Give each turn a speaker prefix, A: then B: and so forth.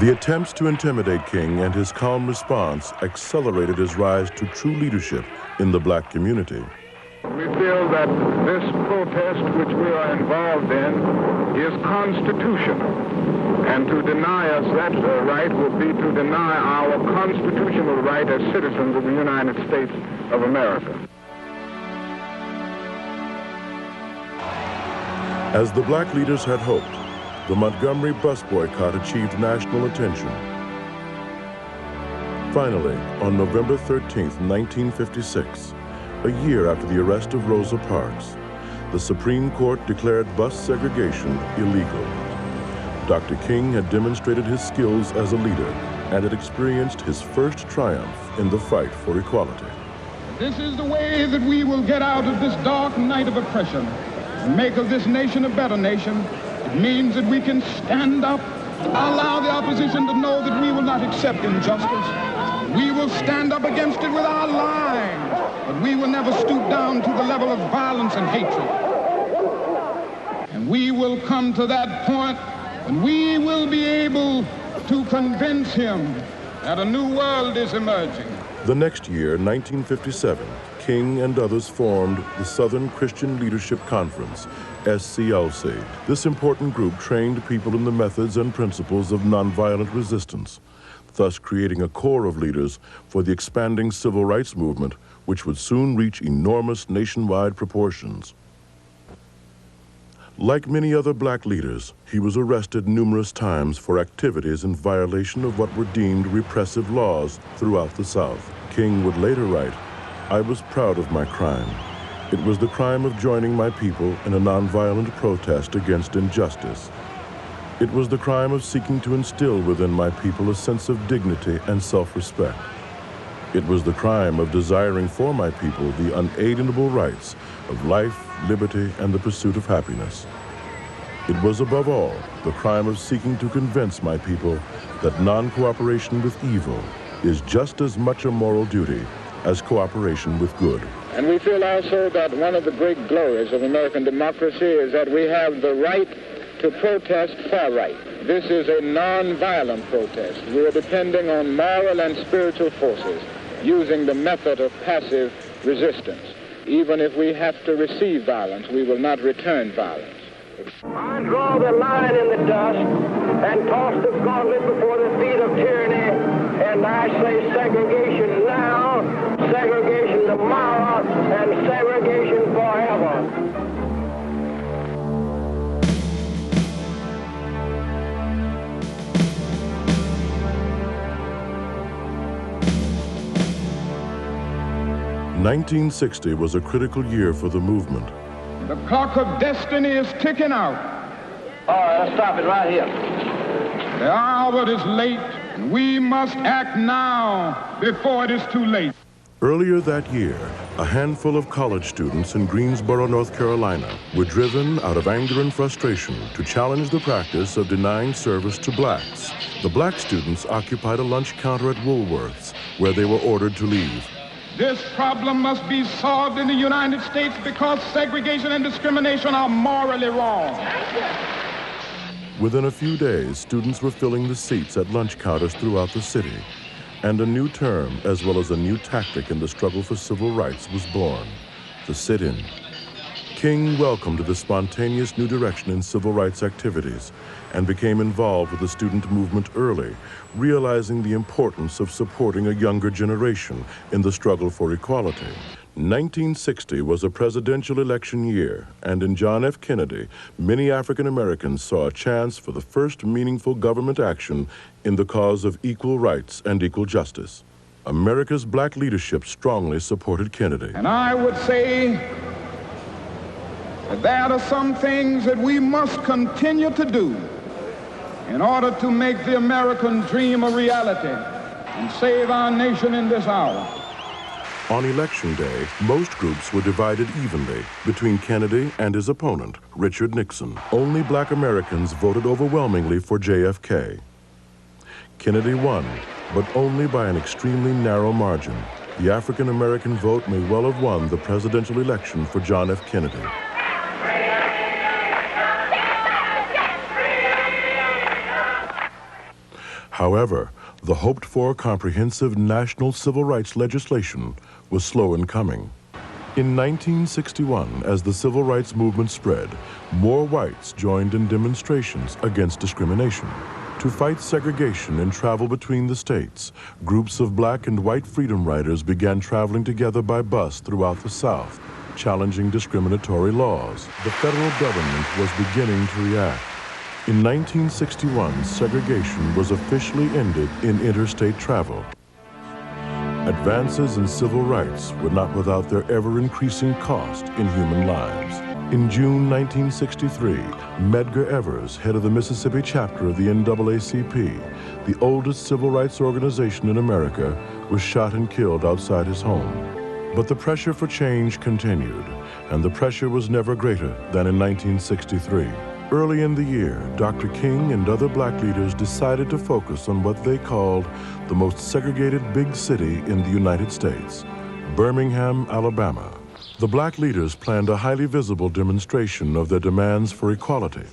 A: The attempts to intimidate King and his calm response accelerated his rise to true leadership in the black community.
B: We feel that this protest which we are involved in is constitutional, and to deny us that right would be to deny our constitutional right as citizens of the United States of America.
A: As the black leaders had hoped, the Montgomery bus boycott achieved national attention. Finally, on November 13th, 1956, a year after the arrest of Rosa Parks, the Supreme Court declared bus segregation illegal. Dr. King had demonstrated his skills as a leader and had experienced his first triumph in the fight for equality.
C: This is the way that we will get out of this dark night of oppression and make of this nation a better nation. It means that we can stand up, allow the opposition to know that we will not accept injustice. We will stand up against it with our lives, but we will never stoop down to the level of violence and hatred. And we will come to that point when we will be able to convince him that a new world is emerging.
A: The next year, 1957, King and others formed the Southern Christian Leadership Conference, SCLC. This important group trained people in the methods and principles of nonviolent resistance, thus creating a core of leaders for the expanding civil rights movement, which would soon reach enormous nationwide proportions. Like many other black leaders, he was arrested numerous times for activities in violation of what were deemed repressive laws throughout the South. King would later write, "I was proud of my crime. It was the crime of joining my people in a nonviolent protest against injustice. It was the crime of seeking to instill within my people a sense of dignity and self-respect. It was the crime of desiring for my people the unalienable rights of life, liberty, and the pursuit of happiness. It was above all the crime of seeking to convince my people that non-cooperation with evil is just as much a moral duty as cooperation with good."
B: And we feel also that one of the great glories of American democracy is that we have the right to protest far right. This is a non-violent protest. We are depending on moral and spiritual forces, using the method of passive resistance. Even if we have to receive violence, we will not return violence.
D: I draw the line in the dust and toss the gauntlet before the feet of tyranny, and I say segregation now, segregation tomorrow, and segregation forever.
A: "1960 was a critical year for the movement.
C: The clock of destiny is ticking out.
D: All right, let's stop it right here.
C: The hour is late. We must act now before it is too late."
A: Earlier that year, a handful of college students in Greensboro, North Carolina, were driven out of anger and frustration to challenge the practice of denying service to blacks. The black students occupied a lunch counter at Woolworth's, where they were ordered to leave.
C: This problem must be solved in the United States because segregation and discrimination are morally wrong.
A: Within a few days, students were filling the seats at lunch counters throughout the city, and a new term, as well as a new tactic in the struggle for civil rights, was born: the sit-in. King welcomed the spontaneous new direction in civil rights activities and became involved with the student movement early, realizing the importance of supporting a younger generation in the struggle for equality. 1960 was a presidential election year, and in John F. Kennedy, many African Americans saw a chance for the first meaningful government action in the cause of equal rights and equal justice. America's black leadership strongly supported Kennedy.
C: And I would say that there are some things that we must continue to do in order to make the American dream a reality and save our nation in this hour.
A: On Election Day, most groups were divided evenly between Kennedy and his opponent, Richard Nixon. Only black Americans voted overwhelmingly for JFK. Kennedy won, but only by an extremely narrow margin. The African American vote may well have won the presidential election for John F. Kennedy. However, the hoped-for comprehensive national civil rights legislation was slow in coming. In 1961, as the civil rights movement spread, more whites joined in demonstrations against discrimination. To fight segregation and travel between the states, groups of black and white freedom riders began traveling together by bus throughout the South, challenging discriminatory laws. The federal government was beginning to react. In 1961, segregation was officially ended in interstate travel. Advances in civil rights were not without their ever-increasing cost in human lives. In June 1963, Medgar Evers, head of the Mississippi chapter of the NAACP, the oldest civil rights organization in America, was shot and killed outside his home. But the pressure for change continued, and the pressure was never greater than in 1963. Early in the year, Dr. King and other black leaders decided to focus on what they called the most segregated big city in the United States, Birmingham, Alabama. The black leaders planned a highly visible demonstration of their demands for equality.